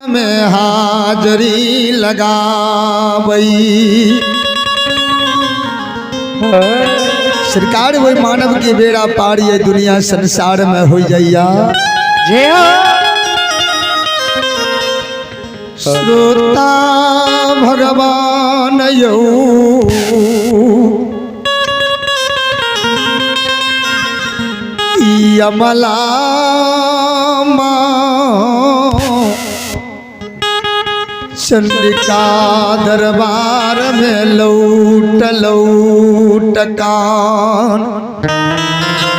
में हाजरी लगावई सरकार वही मानव की बेड़ा पार ये दुनिया संसार में हो जाइया जय हो श्रोता भगवान यौ यमला चंडिका दरबार में लौट लौट कान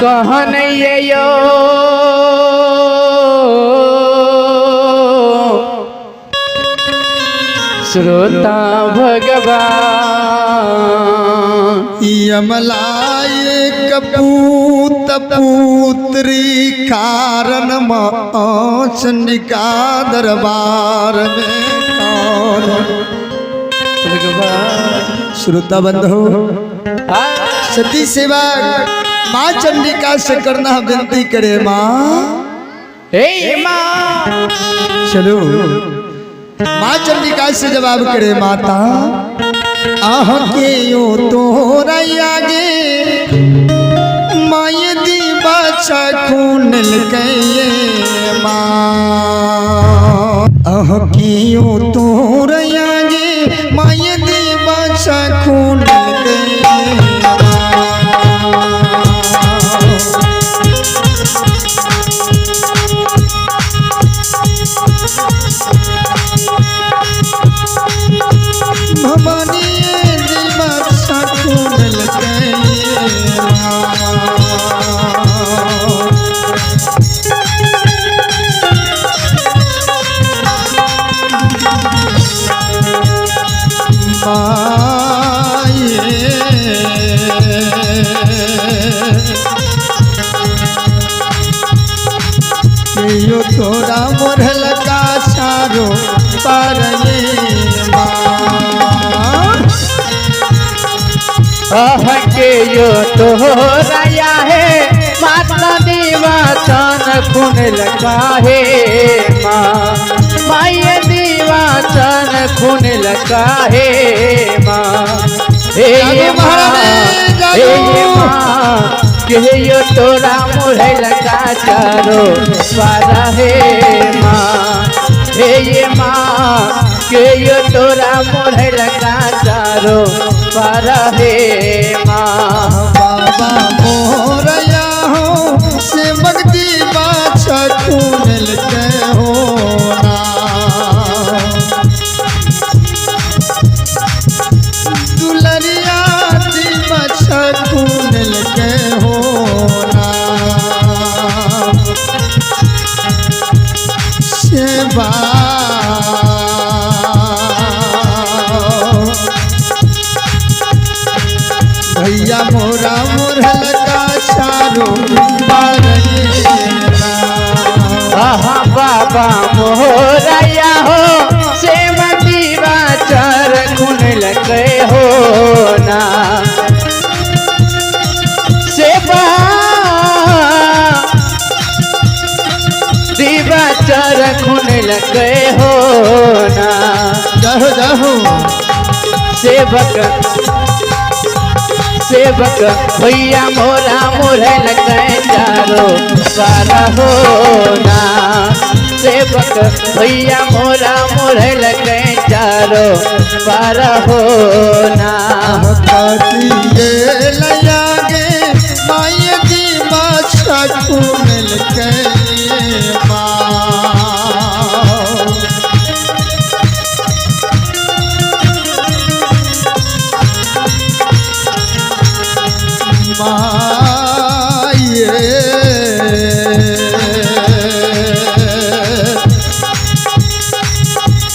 कहन ये यो श्रोता भगवान यमलाए कपूत पुत्री कारण चंडिका दरबार में कौन श्रोता बंधु सती सेवा माँ चंडिका से करना विनती करे माँ हे माँ चलो माँ चंडिका से जवाब करे माता आह के यो तोरा आगे माय दी बाचा खून लगे माँ आह के यो तोरा आगे माय दी बाचा खून लगे भवानी दिलबा खून लगे यो तोरा मोरल का सारो पार के यो तो रया है माता दीवाचन खून लगा है माँ माय दीवाचन खून लगा है माँ हे माँ के यो तोरा मुहे लगा चारो पारा है माँ हे माँ के यो तोरा मुहे लगा चारो पारा है माँ बाबा मोरया हो से भक्ति बाछा खून लगे हो ना दुलरिया दी बाछा खून लगे हो ना सेवा भैया मोरा मुरहल का चारो बाबा मोरया हो से दीवाचर खून लगे हो ना सेवा दीवाचर खून लगे हो ना जाहो जाहो सेवक भैया मोरा मोरे लगे चारो पारा हो ना सेवक भैया मोरा मोरे लगे चारो पारा हो ना ये लगे माय दी बाछा खून लगे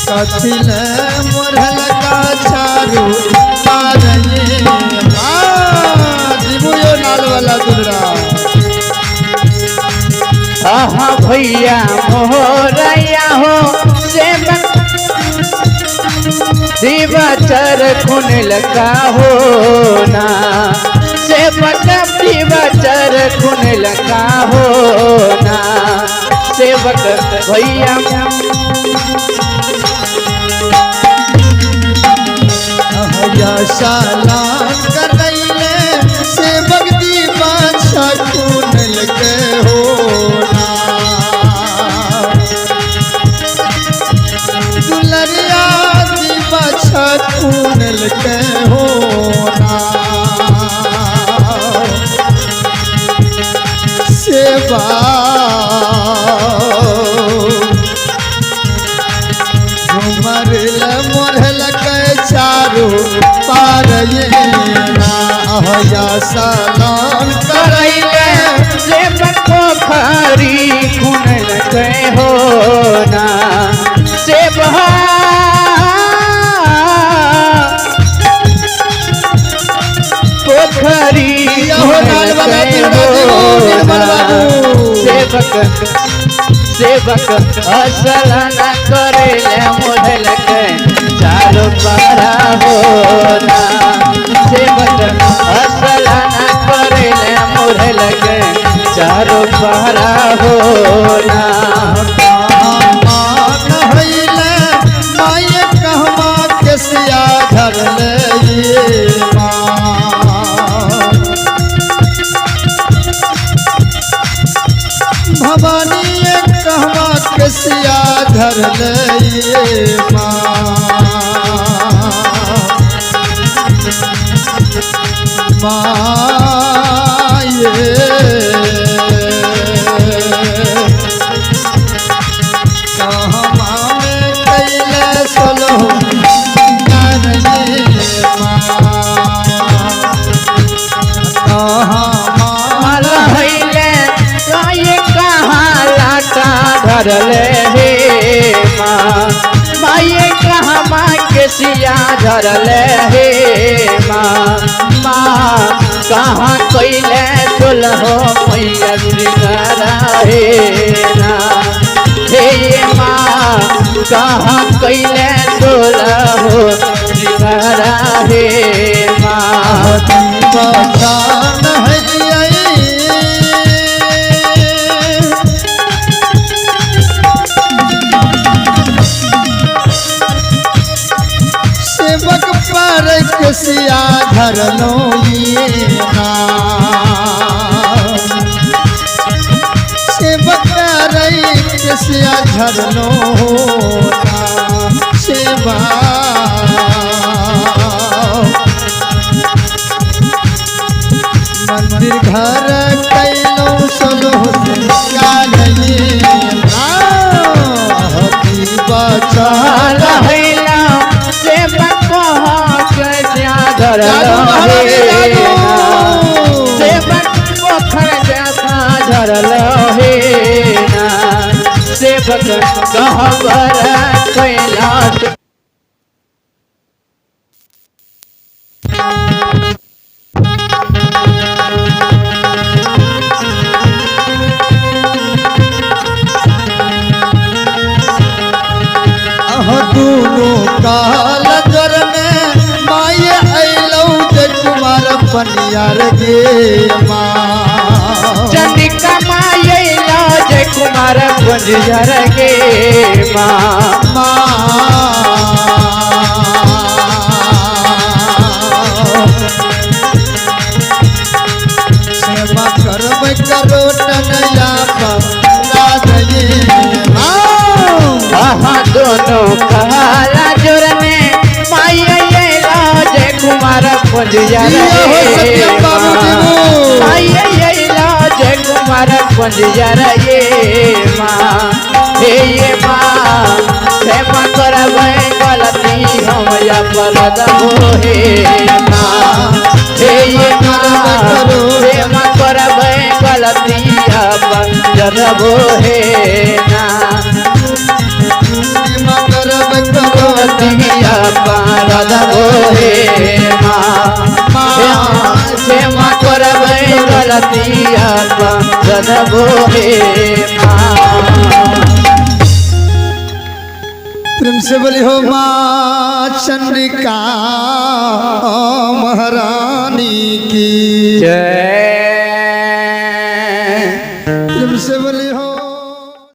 कथिल मोरहल का चारू पारने जीवो नाल वाला दुलरा आहा भैया मोरया हो से दीवाचर खून लगा हो ना सेवक दीवाचर खून लगा हो ना सेवक भैया सालान करैले सेवक दीवा छकुनल के होना दुलरिया दीवा छकुनल के होना सेवा झुमरल मोरल के चारो पार ये ना सालान करैले सेवक पोखरी खुनल के होना सेवा पोखरी खुनल के होना सेवक सेवक असल न करेले मोढ़ल के चारो पारा होना सेवक असल न करेले मोढ़ल के चारो पारा होना माय कहवा के सिया धरले ये भवानी कहवा के सिया धरले ये धरले हे माँ माये कहाँ माँ के सिया धरले हे माँ माँ कहाँ कैले सुलहो मैया श्रृंगारा हे ना हे माँ कहाँ कैले सुलहो श्रृंगारा हे माँ पहचान है पर कसिया धरलो ये सेवक कसिया धरलो सेवा मंदिर घर कैलो सलो बचाल सेवक पोखर जैसा धरल हे ना सेवक कहबर कैलाश दोनों काल जर में माय अलो जय कुमार पनियार गे माँ चंडिका माय अलो जय कुमार पनियार गे माँ सेवा करब करो टनया दोनों काला जोर में माया जय कुमार पंजिया माया जय कुमार पंजिया ये माँ हे माँ क्षमा करब गलती हम अपराध हो हे माँ हे माँ क्षमा करब गलती अपराध हो हे ना क्षमा करब गलतिया प्रेम से बोली हो माँ चंडिका महाराज।